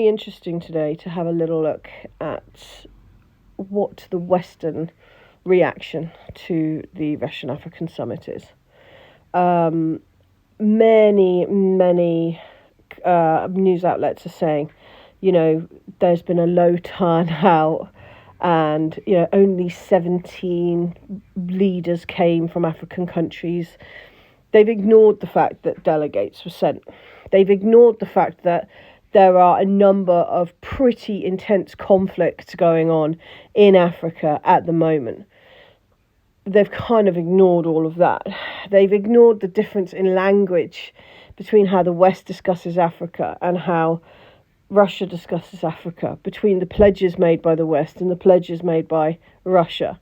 very interesting today to have a little look at what the Western reaction to the Russian-African summit is. Many news outlets are saying, there's been a low turnout and, only 17 leaders came from African countries. They've ignored the fact that delegates were sent. They've ignored the fact that there are a number of pretty intense conflicts going on in Africa at the moment. They've kind of ignored all of that. They've ignored the difference in language between how the West discusses Africa and how Russia discusses Africa, between the pledges made by the West and the pledges made by Russia.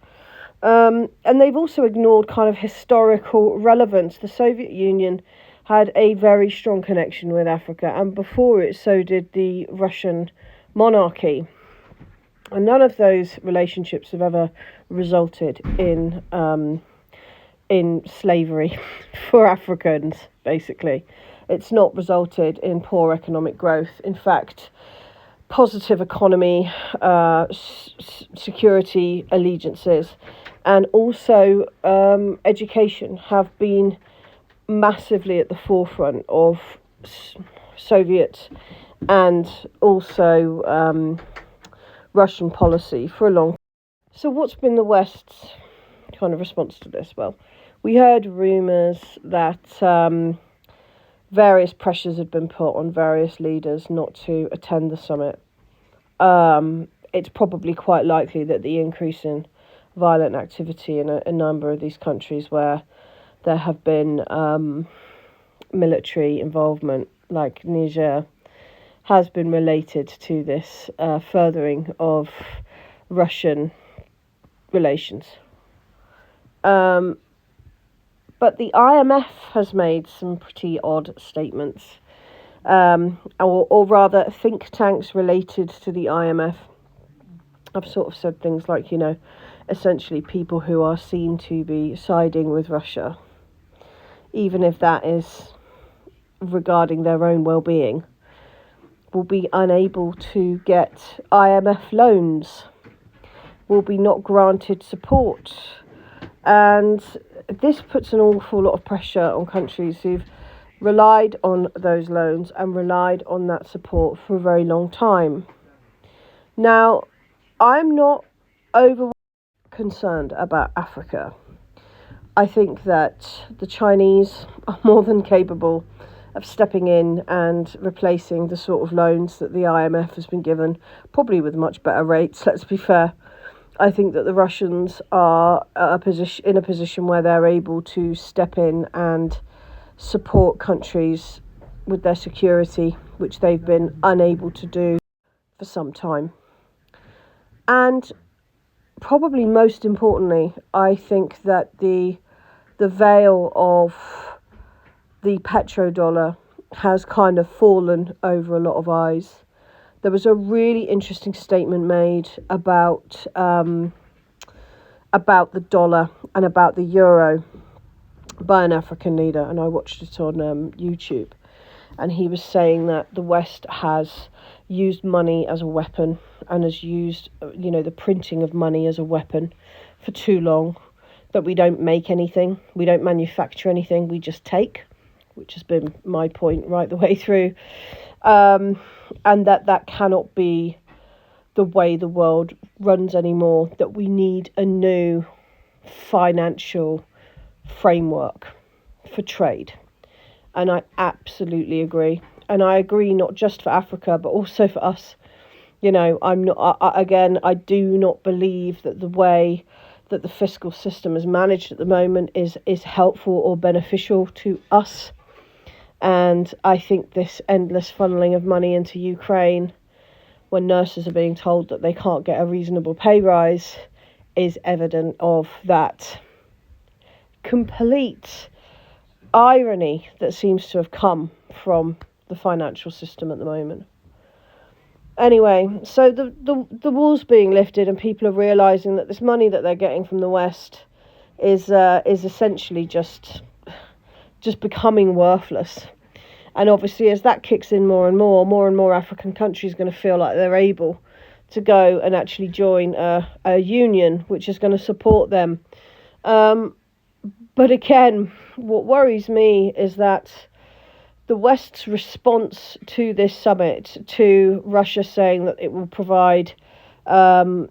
And they've also ignored kind of historical relevance. The Soviet Union had a very strong connection with Africa, and before it, so did the Russian monarchy. And none of those relationships have ever resulted in slavery for Africans, basically. It's not resulted in poor economic growth. In fact, positive economy, security allegiances, and also education have been massively at the forefront of Soviet and also Russian policy for a long time. So what's been the West's kind of response to this? Well, we heard rumours that various pressures had been put on various leaders not to attend the summit. It's probably quite likely that the increase in violent activity in a number of these countries where there have been military involvement, like Niger, has been related to this furthering of Russian relations. But the IMF has made some pretty odd statements, or rather think tanks related to the IMF have sort of said things like, essentially people who are seen to be siding with Russia, even if that is regarding their own well-being, will be unable to get IMF loans, will be not granted support. And this puts an awful lot of pressure on countries who've relied on those loans and relied on that support for a very long time. Now, I'm not overly concerned about Africa. I think that the Chinese are more than capable of stepping in and replacing the sort of loans that the IMF has been given, probably with much better rates, let's be fair. I think that the Russians are in a position where they're able to step in and support countries with their security, which they've been unable to do for some time. And probably most importantly, I think that the veil of the petrodollar has kind of fallen over a lot of eyes. There was a really interesting statement made about the dollar and about the euro by an African leader, and I watched it on YouTube. And he was saying that the West has used money as a weapon and has used, the printing of money as a weapon for too long, that we don't make anything, we don't manufacture anything, we just take, which has been my point right the way through. And that cannot be the way the world runs anymore, that we need a new financial framework for trade. And I absolutely agree. And I agree not just for Africa, but also for us. I do not believe that the way that the fiscal system is managed at the moment is helpful or beneficial to us. And I think this endless funneling of money into Ukraine, when nurses are being told that they can't get a reasonable pay rise, is evident of that complete irony that seems to have come from the financial system at the moment. Anyway, so the wall's being lifted and people are realising that this money that they're getting from the West is essentially just becoming worthless. And obviously, as that kicks in more and more African countries are going to feel like they're able to go and actually join a union which is going to support them. But again, what worries me is that the West's response to this summit, to Russia saying that it will provide, I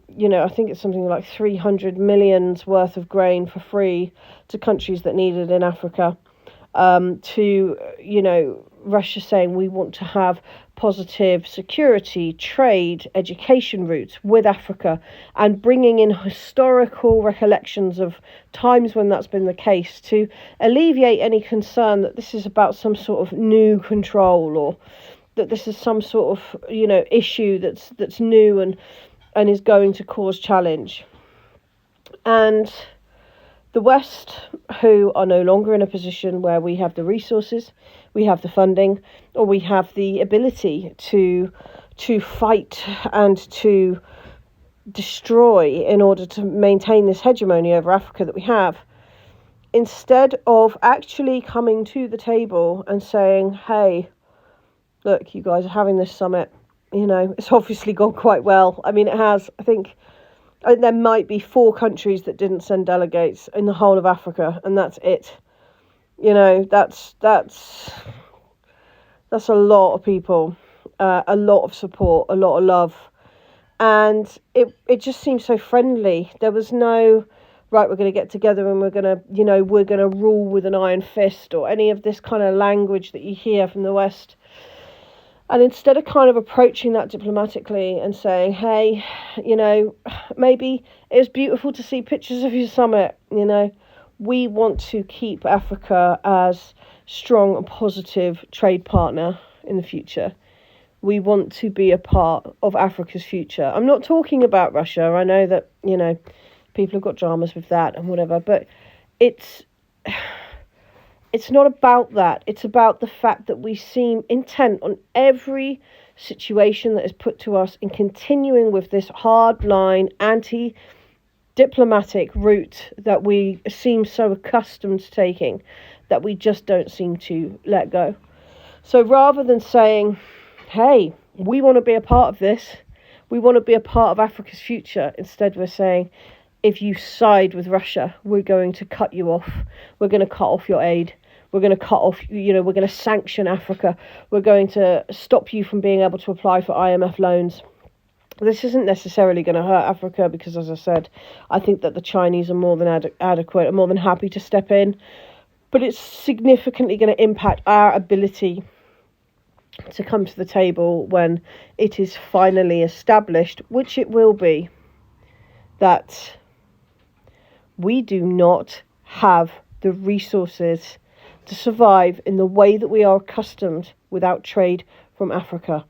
think it's something like 300 million's worth of grain for free to countries that need it in Africa, Russia saying we want to have positive security, trade, education routes with Africa, and bringing in historical recollections of times when that's been the case to alleviate any concern that this is about some sort of new control, or that this is some sort of issue that's new and is going to cause challenge. And the West, who are no longer in a position where we have the resources, we have the funding, or we have the ability to fight and to destroy in order to maintain this hegemony over Africa that we have, instead of actually coming to the table and saying, hey, look, you guys are having this summit, it's obviously gone quite well. I mean, it has. I think there might be 4 countries that didn't send delegates in the whole of Africa, and that's it. That's a lot of people, a lot of support, a lot of love, and it just seems so friendly. There was no, right, we're going to get together and we're going to rule with an iron fist, or any of this kind of language that you hear from the West. And instead of kind of approaching that diplomatically and saying, hey, maybe it was beautiful to see pictures of your summit, we want to keep Africa as strong and positive trade partner in the future. We want to be a part of Africa's future. I'm not talking about Russia. I know that, people have got dramas with that and whatever, but it's not about that. It's about the fact that we seem intent on every situation that is put to us in continuing with this hard-line, anti-diplomatic route that we seem so accustomed to taking, that we just don't seem to let go. So rather than saying, hey, we want to be a part of this, we want to be a part of Africa's future, instead we're saying, if you side with Russia, we're going to cut you off. We're going to cut off your aid. We're going to cut off, we're going to sanction Africa. We're going to stop you from being able to apply for IMF loans. This isn't necessarily going to hurt Africa because, as I said, I think that the Chinese are more than adequate and more than happy to step in. But it's significantly going to impact our ability to come to the table when it is finally established, which it will be, that we do not have the resources to survive in the way that we are accustomed without trade from Africa.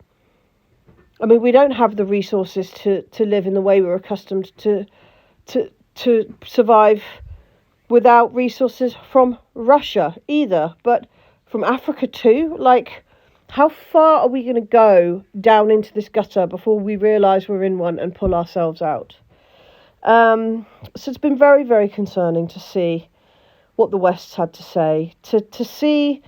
I mean, we don't have the resources to live in the way we're accustomed to survive without resources from Russia either, but from Africa too. Like, how far are we going to go down into this gutter before we realise we're in one and pull ourselves out? So it's been very, very concerning to see what the West had to say, to see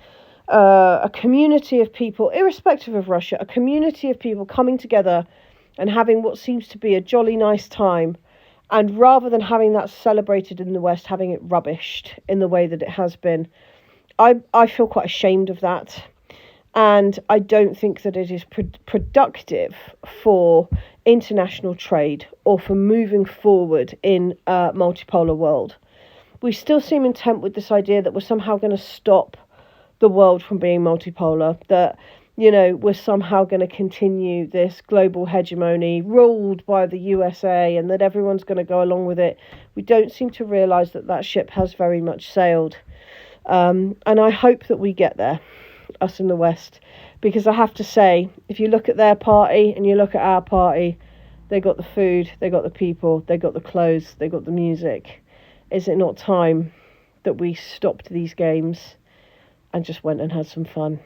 a community of people, irrespective of Russia, a community of people coming together and having what seems to be a jolly nice time, and rather than having that celebrated in the West, having it rubbished in the way that it has been. I feel quite ashamed of that, and I don't think that it is productive for international trade or for moving forward in a multipolar world. We still seem intent with this idea that we're somehow going to stop the world from being multipolar, that, we're somehow going to continue this global hegemony ruled by the USA and that everyone's going to go along with it. We don't seem to realise that ship has very much sailed. And I hope that we get there, us in the West, because I have to say, if you look at their party and you look at our party, they got the food, they got the people, they got the clothes, they got the music. Is it not time that we stopped these games and just went and had some fun?